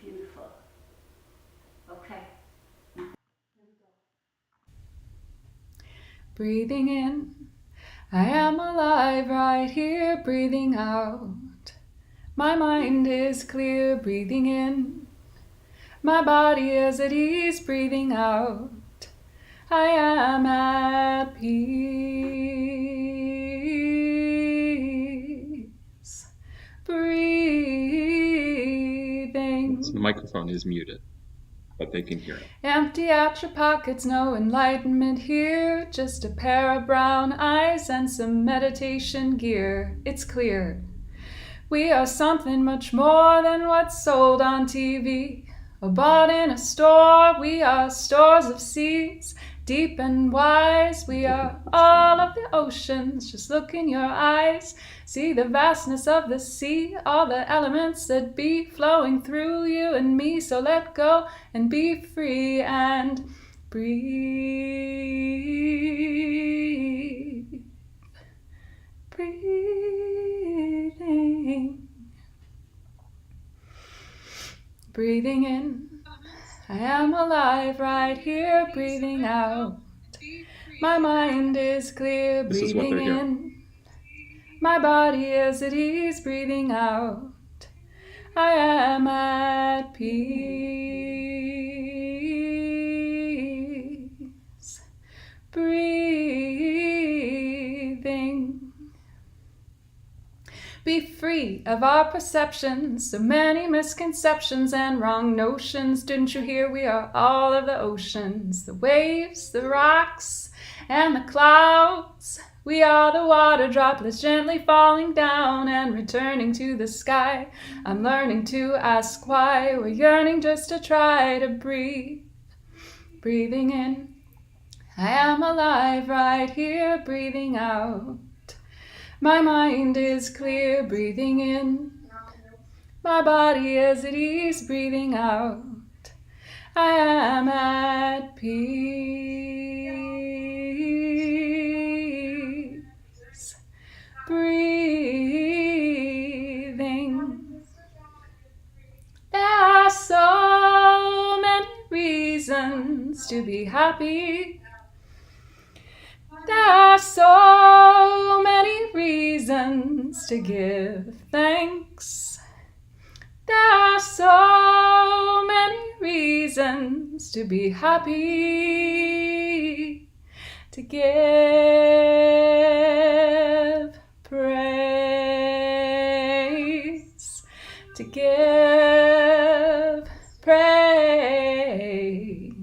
beautiful. Okay. Breathing in, I am alive right here. Breathing out, my mind is clear. Breathing in, my body is at ease. Breathing out, I am at peace. Breathing. The microphone is muted, but they can hear it. Empty out your pockets, no enlightenment here. Just a pair of brown eyes and some meditation gear. It's clear. We are something much more than what's sold on TV or bought in a store. We are stores of seeds, deep and wise. We are all of the oceans. Just look in your eyes. See the vastness of the sea, all the elements that be flowing through you and me. So let go and be free and breathe. Breathing. Breathing in, I am alive right here. Breathing out, my mind is clear. This is what Breathing they're in, my body is at ease. Breathing out, I am at peace. Breathing. Be free of our perceptions, so many misconceptions and wrong notions. Didn't you hear? We are all of the oceans, the waves, the rocks, and the clouds. We are the water droplets gently falling down and returning to the sky. I'm learning to ask why. We're yearning just to try to breathe. Breathing in, I am alive right here. Breathing out, my mind is clear. Breathing in, my body is at ease. Breathing out, I am at peace. Breathing. There are so many reasons to be happy. There are so many reasons to give thanks. There are so many reasons reasons to be happy, to give praise, to give praise.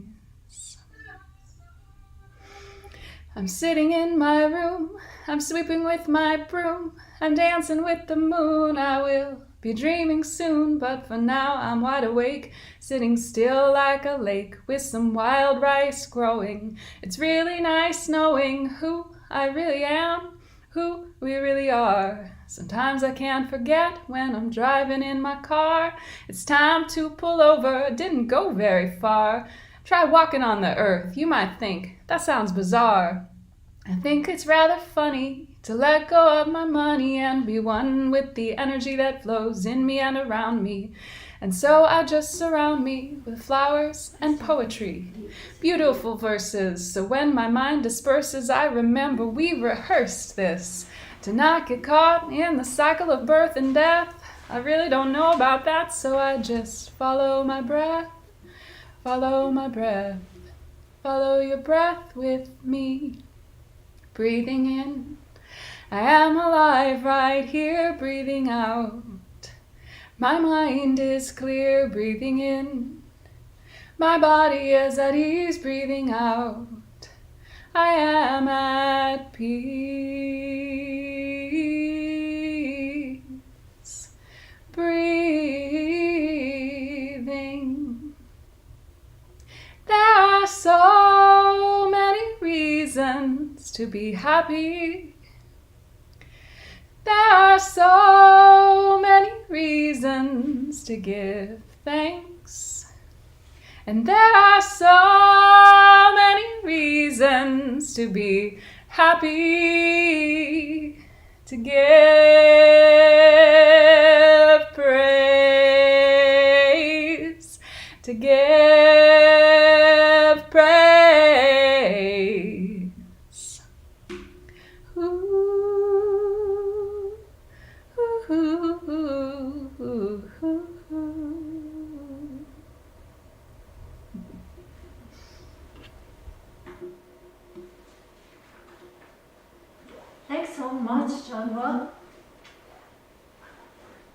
I'm sitting in my room, I'm sweeping with my broom, I'm dancing with the moon. I will be dreaming soon, but for now I'm wide awake, sitting still like a lake with some wild rice growing. It's really nice knowing who I really am, who we really are. Sometimes I can't forget when I'm driving in my car. It's time to pull over, didn't go very far. Try walking on the earth, you might think that sounds bizarre. I think it's rather funny to let go of my money and be one with the energy that flows in me and around me. And so I just surround me with flowers and poetry, beautiful verses. So when my mind disperses, I remember we rehearsed this to not get caught in the cycle of birth and death. I really don't know about that, so I just follow my breath, follow my breath, follow your breath with me. Breathing in, I am alive right here. Breathing out, my mind is clear. Breathing in, my body is at ease. Breathing out, I am at peace. Breathing. There are so many reasons to be happy. There are so many reasons to give thanks. And there are so many reasons to be happy, to give praise, to give praise. Ooh, ooh, ooh, ooh, ooh. Thanks so much, Dharma.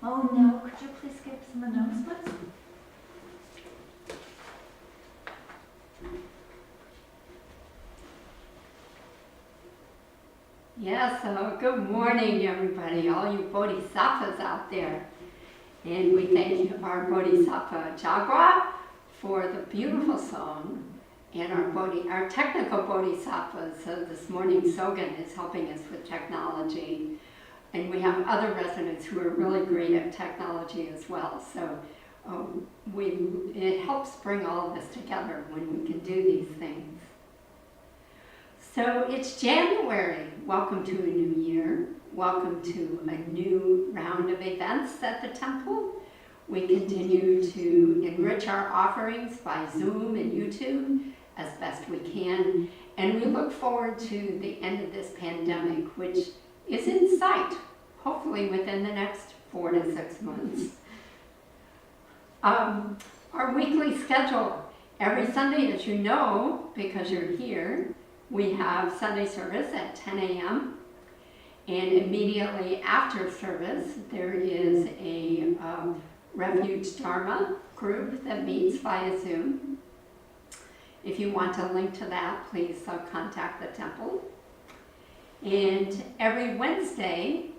Oh no, could you please give some announcements? Yes, so good morning, everybody, all you bodhisattvas out there. And we thank our Bodhisattva Jagwa for the beautiful song, and our technical bodhisattvas. So this morning, Sogan is helping us with technology, and we have other residents who are really great at technology as well. So it helps bring all of us together when we can do these things. So it's January. Welcome to a new year. Welcome to a new round of events at the temple. We continue to enrich our offerings by Zoom and YouTube as best we can. And we look forward to the end of this pandemic, which is in sight, hopefully within the next 4 to 6 months. Our weekly schedule, every Sunday, as you know, because you're here, we have Sunday service at 10 a.m. And immediately after service, there is a Refuge Dharma group that meets via Zoom. If you want a link to that, please contact the temple. And every Wednesday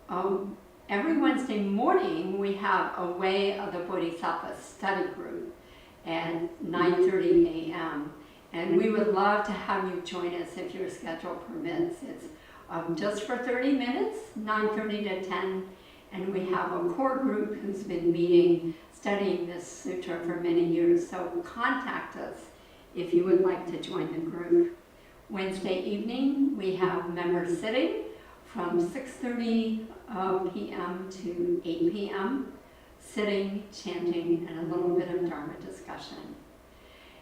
morning, we have a Way of the Bodhisattva study group at 9:30 a.m. And we would love to have you join us if your schedule permits. It's just for 30 minutes, 9:30 to 10. And we have a core group who's been meeting, studying this sutra for many years. So contact us if you would like to join the group. Wednesday evening, we have members sitting from 6:30 p.m. to 8 p.m. Sitting, chanting, and a little bit of Dharma discussion.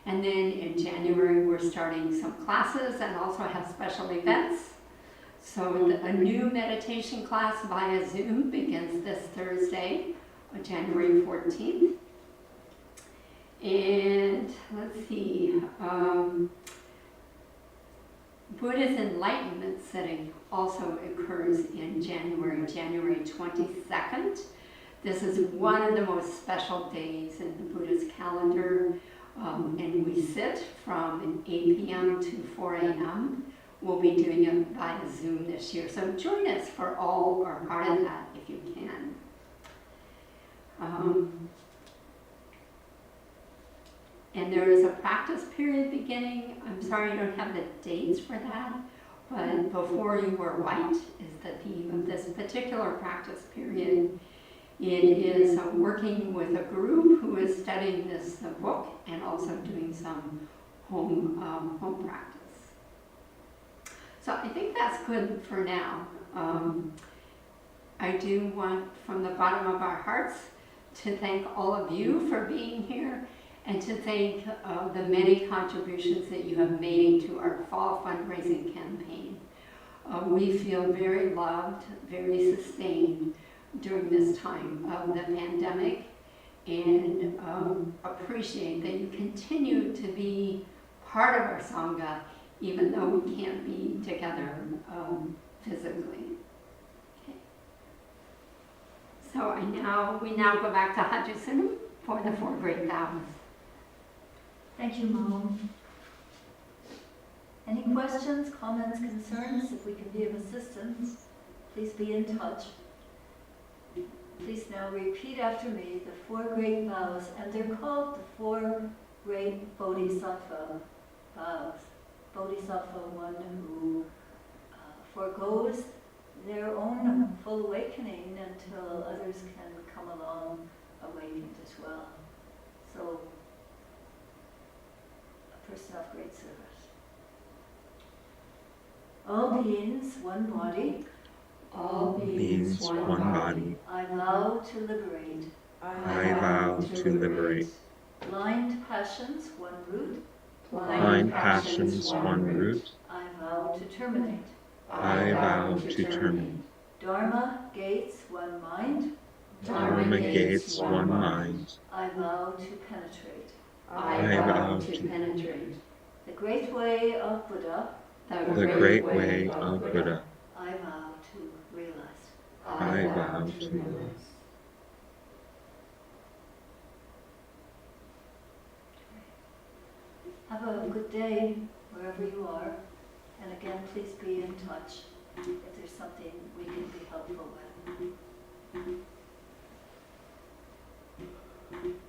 And then in January, we're starting some classes and also have special events. So a new meditation class via Zoom begins this Thursday, January 14th. And let's see, Buddha's Enlightenment sitting also occurs in January 22nd. This is one of the most special days in the Buddhist calendar, and we sit from 8 p.m. to 4 a.m. We'll be doing it via Zoom this year, so join us for all or part of that if you can. And there is a practice period beginning. I'm sorry I don't have the dates for that, but before you were white is the theme of this particular practice period. It is working with a group who is studying this book and also doing some home practice. So I think that's good for now. I do want, from the bottom of our hearts, to thank all of you for being here and to thank the many contributions that you have made to our fall fundraising campaign. We feel very loved, very sustained during this time of the pandemic, and appreciate that you continue to be part of our Sangha even though we can't be together physically. Okay. So we now go back to Hajjusunu for the 4 great vows. Thank you, Mom. Any questions, comments, concerns? If we can be of assistance, please be in touch. Please now repeat after me the 4 great vows, and they're called the 4 great Bodhisattva vows. Bodhisattva, one who forgoes their own full awakening until others can come along awakened as well. So, a person of great service. All beings, one body. All beings, one body. I vow to liberate. I vow to liberate. Blind passions, one root. Blind passions, one root. I vow to terminate. I vow to terminate. Dharma gates, one mind. Dharma gates, one mind. I vow to penetrate. I vow to penetrate. The great way of Buddha. The great way of Buddha. I vow to realize. I vow to realize. Have a good day wherever you are. And again, please be in touch if there's something we can be helpful with.